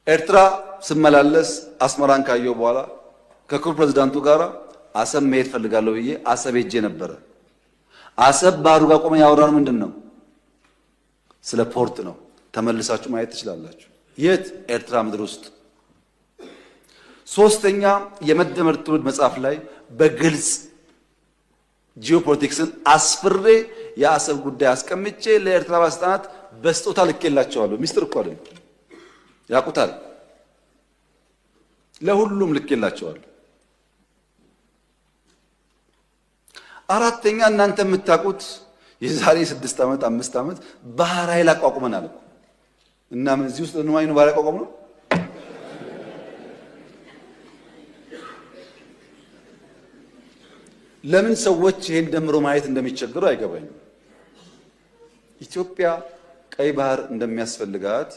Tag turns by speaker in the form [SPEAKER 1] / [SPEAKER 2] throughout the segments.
[SPEAKER 1] ኤርትራ ስመላለስ አስመራን ካየው በኋላ ከክቡር ፕሬዝዳንቱ ጋር አሰብ መሄድ ፈልጋለሁ ብዬ አሰብ ሄጄ ነበረ። አሰብ ባህሩ ጋር ቆመን ያወራነው ምንድነው? ስለ ፖርት ነው። ተመልሳችሁ ማየት ትችላላችሁ። የት? ኤርትራ ምድር ውስጥ። ሶስተኛ የመደመር ትውልድ መጽሐፍ ላይ በግልጽ ጂኦፖለቲክስን አስፍሬ የአሰብ ጉዳይ አስቀምጬ ለኤርትራ ባለስልጣናት በስጦታ ልኬላቸዋለሁ። ሚስጥር እኮ አይደለም፣ ያውቁታል። ለሁሉም ልኬላቸዋለሁ። አራተኛ እናንተ የምታውቁት የዛሬ 6 ዓመት 5 ዓመት ባህር ኃይል አቋቁመናል እኮ እና ምን እዚህ ውስጥ ነው አይኑ ባህር አቋቁመ ነው። ለምን ሰዎች ይሄን ደምሮ ማየት እንደሚቸገሩ አይገባኝም። ኢትዮጵያ ቀይ ባህር እንደሚያስፈልጋት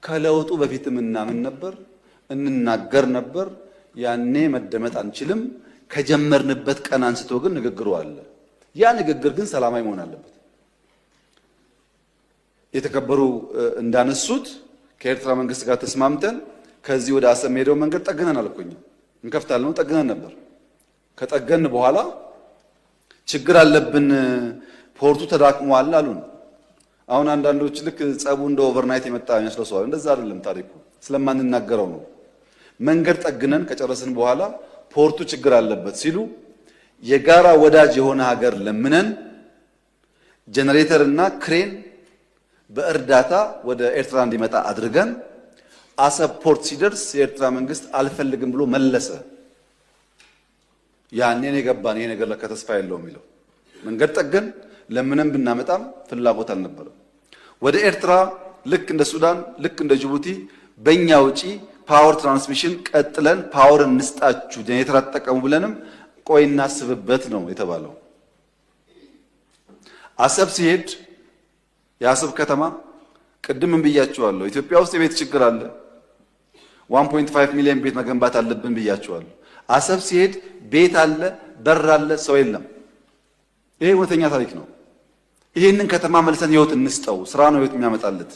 [SPEAKER 1] ከለውጡ በፊትም እናምን ነበር፣ እንናገር ነበር። ያኔ መደመጥ አንችልም። ከጀመርንበት ቀን አንስቶ ግን ንግግሩ አለ። ያ ንግግር ግን ሰላማዊ መሆን አለበት። የተከበሩ እንዳነሱት ከኤርትራ መንግስት ጋር ተስማምተን ከዚህ ወደ አሰብ ሄደው መንገድ ጠግነን አልኩኝ። እንከፍታለን ጠግነን ነበር። ከጠገን በኋላ ችግር አለብን፣ ፖርቱ ተዳክሟል አሉን። አሁን አንዳንዶች ልክ ጸቡ እንደ ኦቨርናይት የመጣ ይመስለዋል። እንደዛ አይደለም ታሪኩ፣ ስለማንናገረው ነው። መንገድ ጠግነን ከጨረስን በኋላ ፖርቱ ችግር አለበት ሲሉ የጋራ ወዳጅ የሆነ ሀገር ለምነን ጄኔሬተር እና ክሬን በእርዳታ ወደ ኤርትራ እንዲመጣ አድርገን አሰብ ፖርት ሲደርስ የኤርትራ መንግስት አልፈልግም ብሎ መለሰ። ያኔ ነው የገባን ይሄ ነገር ለካ ተስፋ የለውም የሚለው። መንገድ ጠገን ለምንም ብናመጣም ፍላጎት አልነበረም። ወደ ኤርትራ ልክ እንደ ሱዳን ልክ እንደ ጅቡቲ በእኛ ውጪ ፓወር ትራንስሚሽን ቀጥለን ፓወር እንስጣችሁ ጄኔሬተር አትጠቀሙ ብለንም ቆይ እናስብበት ነው የተባለው። አሰብ ሲሄድ የአሰብ ከተማ ቅድም ብያችኋለሁ፣ ኢትዮጵያ ውስጥ የቤት ችግር አለ። 1.5 ሚሊዮን ቤት መገንባት አለብን ብያችኋለሁ። አሰብ ሲሄድ ቤት አለ፣ በር አለ፣ ሰው የለም። ይሄ እውነተኛ ታሪክ ነው። ይሄንን ከተማ መልሰን ህይወት እንስጠው፣ ስራ ነው ህይወት የሚያመጣለት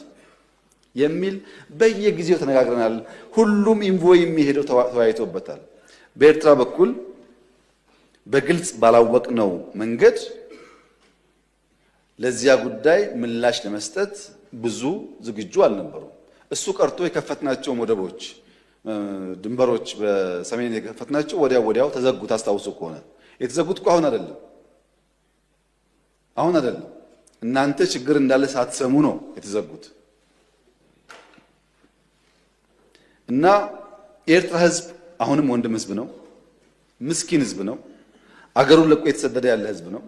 [SPEAKER 1] የሚል በየጊዜው ተነጋግረናል። ሁሉም ኢንቮይ የሚሄደው ተወያይቶበታል። በኤርትራ በኩል በግልጽ ባላወቅነው መንገድ ለዚያ ጉዳይ ምላሽ ለመስጠት ብዙ ዝግጁ አልነበሩም። እሱ ቀርቶ የከፈትናቸው ወደቦች፣ ድንበሮች በሰሜን የከፈትናቸው ወዲያው ተዘጉ። ታስታውሱ ከሆነ የተዘጉት እኮ አሁን አይደለም። እናንተ ችግር እንዳለ ሳትሰሙ ነው የተዘጉት። እና የኤርትራ ህዝብ አሁንም ወንድም ህዝብ ነው፣ ምስኪን ህዝብ ነው፣ አገሩን ለቆ የተሰደደ ያለ ህዝብ ነው።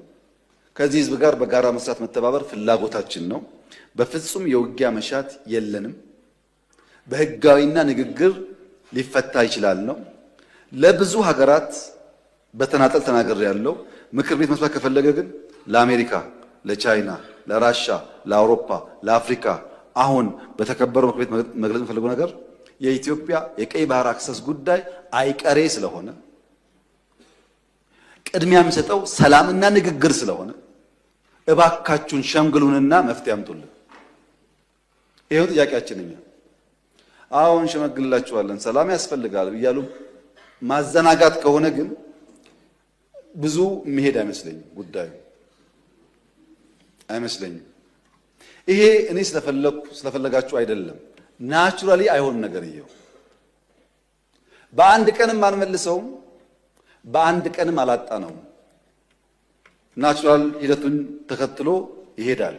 [SPEAKER 1] ከዚህ ህዝብ ጋር በጋራ መስራት መተባበር ፍላጎታችን ነው። በፍጹም የውጊያ መሻት የለንም። በህጋዊና ንግግር ሊፈታ ይችላል ነው። ለብዙ ሀገራት በተናጠል ተናገር ያለው ምክር ቤት መስራት ከፈለገ ግን ለአሜሪካ፣ ለቻይና፣ ለራሻ፣ ለአውሮፓ፣ ለአፍሪካ አሁን በተከበረው ምክር ቤት መግለጽ የፈለገው ነገር የኢትዮጵያ የቀይ ባህር አክሰስ ጉዳይ አይቀሬ ስለሆነ ቅድሚያ የሚሰጠው ሰላምና ንግግር ስለሆነ እባካችሁን ሸምግሉንና መፍትሄ አምጡልን። ይሄው ጥያቄያችን። እኛ አሁን ሸመግልላችኋለን ሰላም ያስፈልጋል እያሉ ማዘናጋት ከሆነ ግን ብዙ መሄድ አይመስለኝም፣ ጉዳዩ አይመስለኝም። ይሄ እኔ ስለፈለጋችሁ አይደለም፣ ናቹራሊ አይሆንም ነገርየው። በአንድ ቀንም አንመልሰውም፣ በአንድ ቀንም አላጣነውም። ናቹራል ሂደቱን ተከትሎ ይሄዳል።